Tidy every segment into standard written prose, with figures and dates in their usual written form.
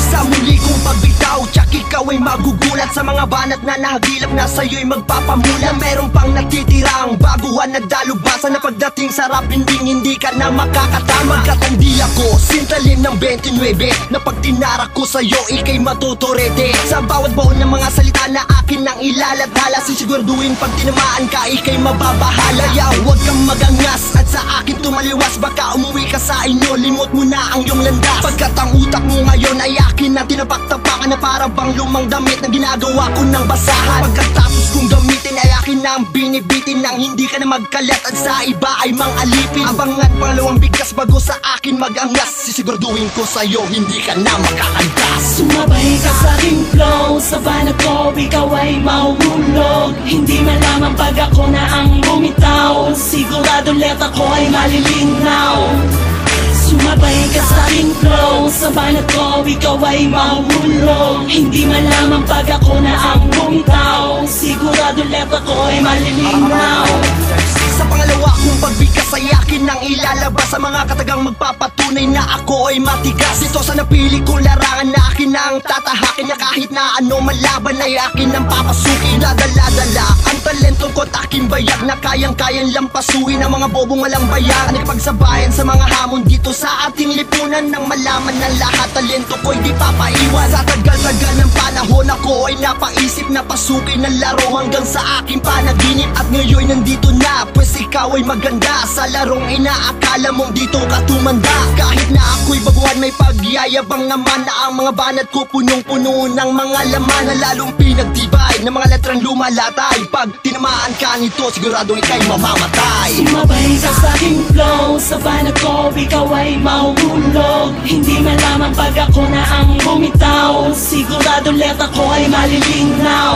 Sa muli kong pagbitaw, tsak ikaw ay magugulat sa mga banat na nahagilap na sa'yo'y magpapamula. Meron pang natitirang baguhan na dalubasan na pagdating sa rap hindi ka na makakatama. Katandi ako, sintalim ng 29 na pag tinarak ko sa'yo, ikay matuturete. Sa bawat baon ng mga salita na akin nang ilalathala, sisiguraduhin pag tinamaan ka, ikay mababahala. Huwag kang magangas at sa akin tumaliwas, baka umuwi ka sa inyo, limot mo na ang iyong landas. Pagkat ang utak mo ngayon ay akin na tinapak-tapakan na para bang lumang damit na ginagawa ko ng basahan. Pagkatapos kong gamitin ay akin na ang binibitin nang hindi ka na magkalat at sa iba ay mang-alipin. Abangan pangalawang bigkas bago sa akin magangas, sisiguraduhin ko sa'yo hindi ka na makakantas. Sumabay ka sa aking flow, sa banat ko ikaw ay mahuhulog. Hindi malaman pag ako na ang bumitaw, sigurado letra ko ay malilinaw. Sumabay ka sa aking flow, sa banat ko ikaw ay mahuhulog. Hindi malaman pag ako na ang bumitaw, sigurado letra ko ay malilinaw. Sa pangalawa kong pagbigkas ay akin nang ilalabas sa mga katagang magpapatunay na ako ay matigas. Dito sa napili kong larangan na akin nang tatahakin, na kahit na ano malaban ay akin nang papasukin. Dadala-dala ang talento ko't aking bayag na kayang-kayang lampasuin ang mga bobong walang bayag. Nakipagsabayan sa mga hamon dito sa ating lipunan, nang malaman na lahat talento ko'y di papaiwan. Sa tagal-tagal ng panahon ako ay napaisip na pasukin ang laro hanggang sa aking panaginip. At ngayon nandito na, pues ikaw ay maganda sa larong inaakala mong dito ka tumanda. Kahit na ako'y baguhan may pagyayabang naman na ang mga banat ko punong-puno ng mga laman na lalong pinagtibay ng mga letrang lumalatay. Pag tinamaan ka nito, siguradong ika'y mamamatay. Sumabay ka sa aking flow, sa banat ko ikaw ay mahuhulog. Hindi malaman pag ako na ang bumitaw, sigurado letra ko ay malilinaw.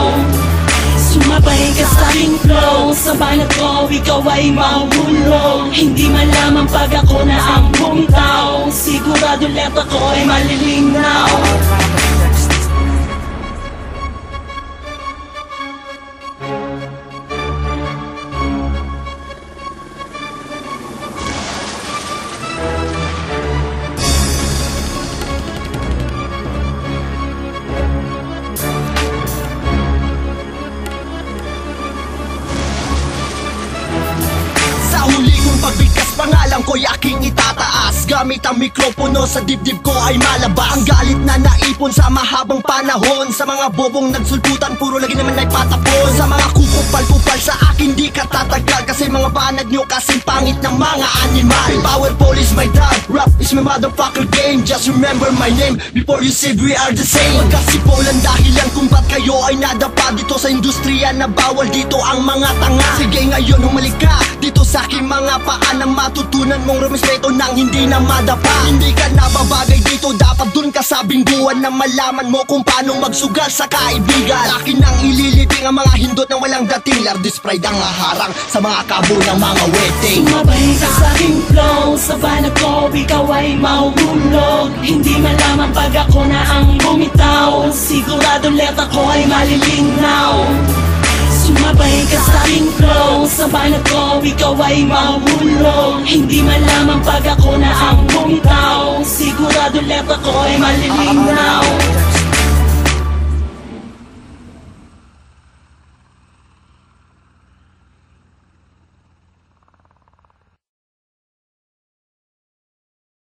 Sumabay ka sa aking flow, sa banat ko ikaw ay mahuhulog. Hindi malaman pag ako na ang bumitaw, sigurado letra ko ay malilinaw. Pagbigkas pangalan ko'y aking itataas, gamit ang mikropono sa dibdib ko ay malabas. Ang galit na naipon sa mahabang panahon, sa mga bobong nagsulputan puro lagi naman ay patapon. Sa mga kukupal-kupal sa akin di ka tatagal, kasi mga banag nyo kasing pangit ng mga animal. Power police my dad, rap is my motherfucker game. Just remember my name before you said we are the same. Magkasipolan dahilan kung ba't kayo ay nadapa dito sa industriya na bawal dito ang mga tanga. Sige ngayon humalik ka dito sa aking mga paanang matutunan mong rumispeto nang hindi na madapa. Hindi ka nababagay dito, dapat dun ka sa bingguan na malaman mo kung paano magsugal sa kaibigan. Akin nang ililibing ang mga hindot na walang dating, lardis pride ang haharang sa mga kabo ng mga wedding. Sumabay ka sa aking flow, sa banat ko ikaw ay mahuhulog. Hindi malaman pag ako na ang bumitaw, sigurado letra ko ay malilinaw. Sumabay ka sa aking flow, sa banat ko ikaw ay mahuhulog. Hindi malaman pag ako na ang bumitaw, sigurado letra ko ay malilinaw.